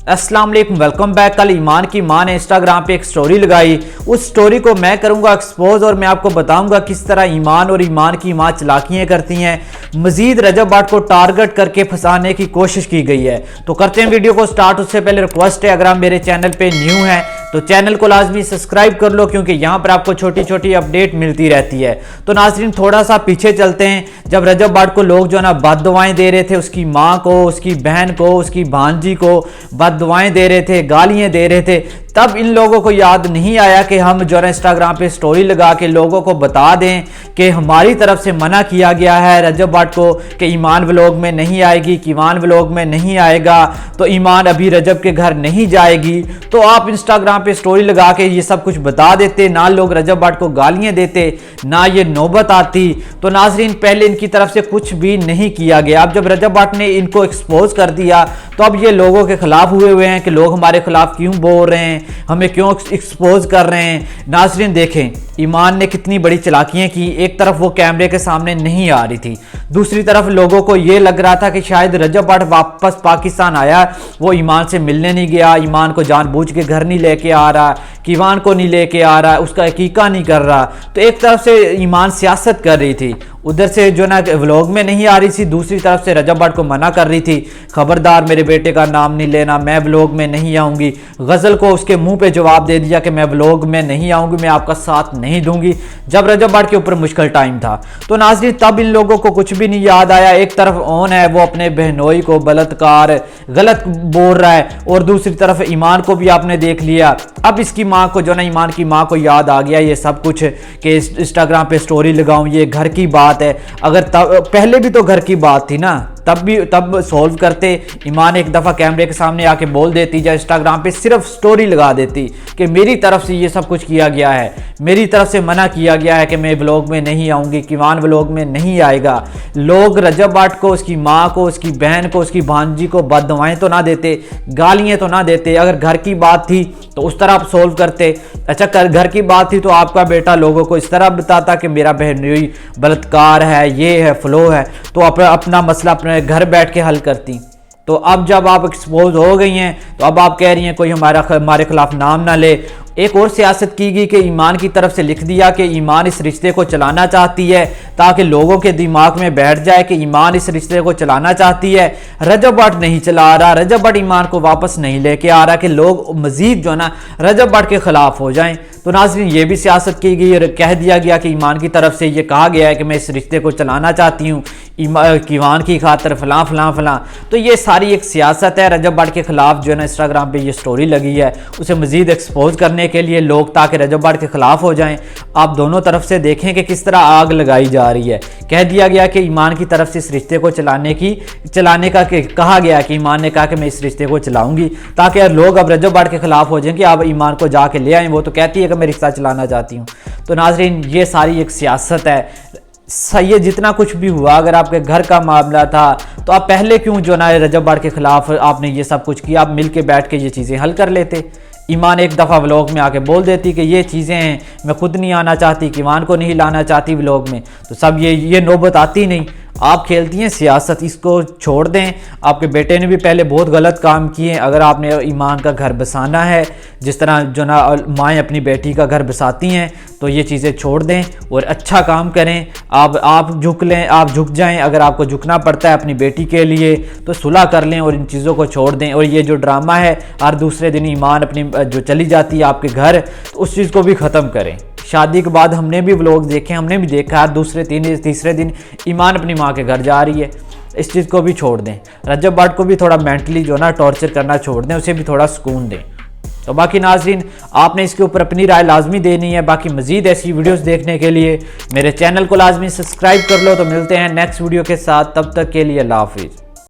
अस्सलाम वालेकुम, welcome back. कल ईमान की मां ने इंस्टाग्राम पे एक स्टोरी लगाई। उस स्टोरी को मैं करूंगा एक्सपोज और मैं आपको बताऊंगा किस तरह ईमान और ईमान की मां चालाकियां करती हैं। मजीद रजब भाट को टारगेट करके फंसाने की कोशिश की गई है। तो करते हैं वीडियो को स्टार्ट। उससे पहले रिक्वेस्ट है, अगर आप मेरे चैनल पे न्यू हैं तो चैनल को लाजमी सब्सक्राइब कर लो, क्योंकि यहाँ पर आपको छोटी छोटी अपडेट मिलती रहती है। तो नाज़रीन थोड़ा सा पीछे चलते हैं। जब रजब भाट को लोग जो है ना बददुआएं दे रहे थे, उसकी माँ को, उसकी बहन को, उसकी भांजी को बददुआएं दे रहे थे, गालियां दे रहे थे, तब इन लोगों को याद नहीं आया कि हम जो है इंस्टाग्राम पे स्टोरी लगा के लोगों को बता दें कि हमारी तरफ से मना किया गया है रजब भाट को कि ईमान व्लॉग में नहीं आएगी, कि ईमान व्लॉग में नहीं आएगा, तो ईमान अभी रजब के घर नहीं जाएगी। तो आप इंस्टाग्राम पे स्टोरी लगा के ये सब कुछ बता देते, ना लोग रजब भाट को गालियां देते, ना ये नौबत आती। तो नाजरीन पहले इनकी तरफ से कुछ भी नहीं किया गया। अब जब रजब भाट ने इनको एक्सपोज कर दिया तो अब ये लोगों के खिलाफ हुए हैं कि लोग हमारे खिलाफ क्यों बोल रहे हैं, हमें क्यों एक्सपोज कर रहे हैं। नाजरीन देखें ईमान ने कितनी बड़ी चालाकियां की। एक तरफ वो कैमरे के सामने नहीं आ रही थी, दूसरी तरफ लोगों को ये लग रहा था कि शायद रजब भाट वापस पाकिस्तान आया, वो ईमान से मिलने नहीं गया, ईमान को जानबूझ के घर नहीं लेके आ रहा, कि ईमान को नहीं लेके आ रहा, उसका हकीका नहीं कर रहा। तो एक तरफ से ईमान सियासत कर रही थी, उधर से जो ना व्लॉग में नहीं आ रही थी, दूसरी तरफ से रजब भाट को मना कर रही थी, खबरदार मेरे बेटे का नाम नहीं लेना, मैं व्लॉग में नहीं आऊँगी। गज़ल को उसके मुंह पे जवाब दे दिया कि मैं व्लॉग में नहीं आऊँगी, मैं आपका साथ नहीं दूंगी, जब रजब भाट के ऊपर मुश्किल टाइम था। तो नाज़रीन तब इन लोगों को कुछ भी नहीं याद आया। एक तरफ ऑन है वो अपने बहनोई को बलात्कार गलत बोल रहा है, और दूसरी तरफ ईमान को भी आपने देख लिया। अब इसकी माँ को जो ना ईमान की माँ को याद आ गया ये सब कुछ कि इंस्टाग्राम पे स्टोरी लगाऊं, ये घर की बात है। अगर तब पहले भी तो घर की बात थी ना, तब सॉल्व करते। ईमान एक दफ़ा कैमरे के सामने आके बोल देती, या इंस्टाग्राम पे सिर्फ स्टोरी लगा देती कि मेरी तरफ से ये सब कुछ किया गया है, मेरी तरफ से मना किया गया है कि मैं व्लॉग में नहीं आऊँगी, कि ईमान व्लॉग में नहीं आएगा। लोग रजब भाट को, उसकी माँ को, उसकी बहन को, उसकी भांजी को बददुआएं तो ना देते, गालियाँ तो ना देते। अगर घर की बात थी तो उस तरह आप सोल्व करते। अच्छा घर की बात थी तो आपका बेटा लोगों को इस तरह बताता कि मेरा बहनोई बलात्कार है, ये है, फ्लो है, तो अपना मसला अपने घर बैठ के हल करती। तो अब जब आप एक्सपोज हो गई हैं तो अब आप कह रही हैं कोई हमारे खिलाफ नाम ना ले। एक और सियासत की गई कि ईमान की तरफ से लिख दिया कि ईमान इस रिश्ते को चलाना चाहती है, ताकि लोगों के दिमाग में बैठ जाए कि ईमान इस रिश्ते को चलाना चाहती है, रजब भाट नहीं चला रहा, रजब भाट ईमान को वापस नहीं लेके आ रहा, कि लोग मजीद जो ना रजब भाट के खिलाफ हो जाएं। तो नाज़रीन ये भी सियासत की गई और कह दिया गया कि ईमान की तरफ से ये कहा गया है कि मैं इस रिश्ते को चलाना चाहती हूँ ईमान की खातर फलां फलां फलां। तो ये सारी एक सियासत है। रजब भाट के खिलाफ जो है ना इंस्टाग्राम पे ये स्टोरी लगी है, उसे मजीद एक्सपोज करने के लिए लोग, ताकि रजब भाट के खिलाफ हो जाएं। आप दोनों तरफ से देखें कि किस तरह आग लगाई जा रही है। कह दिया गया कि ईमान की तरफ से इस रिश्ते को चलाने का कहा गया कि ईमान ने कहा कि मैं इस रिश्ते को चलाऊंगी, ताकि लोग अब रजब भाट के खिलाफ हो जाएं कि आप ईमान को जाके ले आएँ, वो तो कहती है कि मैं रिश्ता चलाना चाहती हूँ। तो नाजरीन ये सारी एक सियासत है। सही है, जितना कुछ भी हुआ, अगर आपके घर का मामला था तो आप पहले क्यों जो ना रजब भाट के खिलाफ आपने ये सब कुछ किया? आप मिल के बैठ के ये चीज़ें हल कर लेते। ईमान एक दफ़ा व्लॉग में आके बोल देती कि ये चीज़ें हैं, मैं खुद नहीं आना चाहती, कि ईमान को नहीं लाना चाहती व्लॉग में, तो सब ये नौबत आती नहीं। आप खेलती हैं सियासत, इसको छोड़ दें। आपके बेटे ने भी पहले बहुत गलत काम किए। अगर आपने ईमान का घर बसाना है, जिस तरह जो ना माएँ अपनी बेटी का घर बसाती हैं, तो ये चीज़ें छोड़ दें और अच्छा काम करें। आप झुक लें, आप झुक जाएं। अगर आपको झुकना पड़ता है अपनी बेटी के लिए तो सुलह कर लें और इन चीज़ों को छोड़ दें। और ये जो ड्रामा है हर दूसरे दिन ईमान अपनी जो चली जाती है आपके घर, तो उस चीज़ को भी ख़त्म करें। शादी के बाद हमने भी व्लॉग देखे, हमने भी देखा हर दूसरे तीसरे दिन ईमान अपनी माँ के घर जा रही है। इस चीज़ को भी छोड़ दें। रजब भाट को भी थोड़ा मेंटली जो ना टॉर्चर करना छोड़ दें, उसे भी थोड़ा सुकून दें। तो बाकी नाज़रीन आपने इसके ऊपर अपनी राय लाजमी देनी है। बाकी मज़ीद ऐसी वीडियोस देखने के लिए मेरे चैनल को लाजमी सब्सक्राइब कर लो। तो मिलते हैं नेक्स्ट वीडियो के साथ, तब तक के लिए अल्लाह हाफिज़।